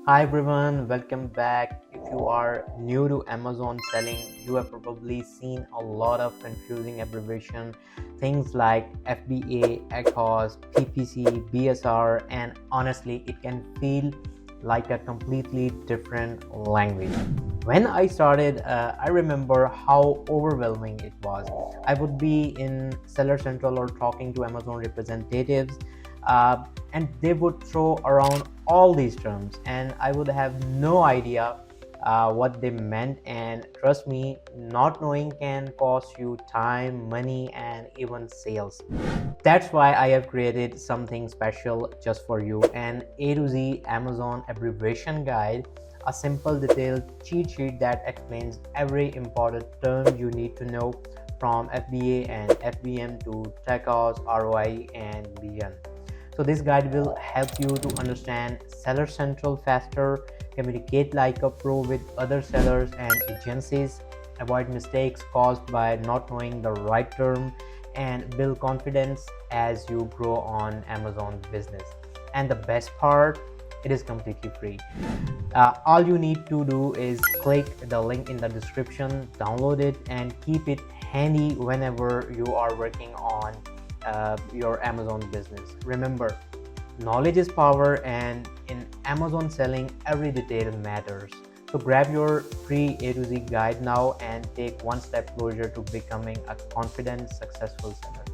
Hi everyone, welcome back. If you are new to Amazon selling, you have probably seen a lot of confusing abbreviation, things like FBA, ACOS, PPC, BSR, and honestly, it can feel like a completely different language. When I started, I remember how overwhelming it was. I would be in Seller Central or talking to Amazon representatives, and they would throw around all these terms and I would have no idea what they meant. And trust me, not knowing can cost you time, money, and even sales. That's why I have created something special just for you, an A to Z Amazon abbreviation guide, a simple detailed cheat sheet that explains every important term you need to know, from FBA and FBM to TACOS, ROI, and beyond. So this guide will help you to understand Seller Central faster, communicate like a pro with other sellers and agencies, avoid mistakes caused by not knowing the right term, and build confidence as you grow on Amazon business. And the best part, it is completely free. All you need to do is click the link in the description, download it, and keep it handy whenever you are working on your Amazon business. Remember, knowledge is power, and in Amazon selling, every detail matters. So grab your free A to Z guide now and take one step closer to becoming a confident, successful seller.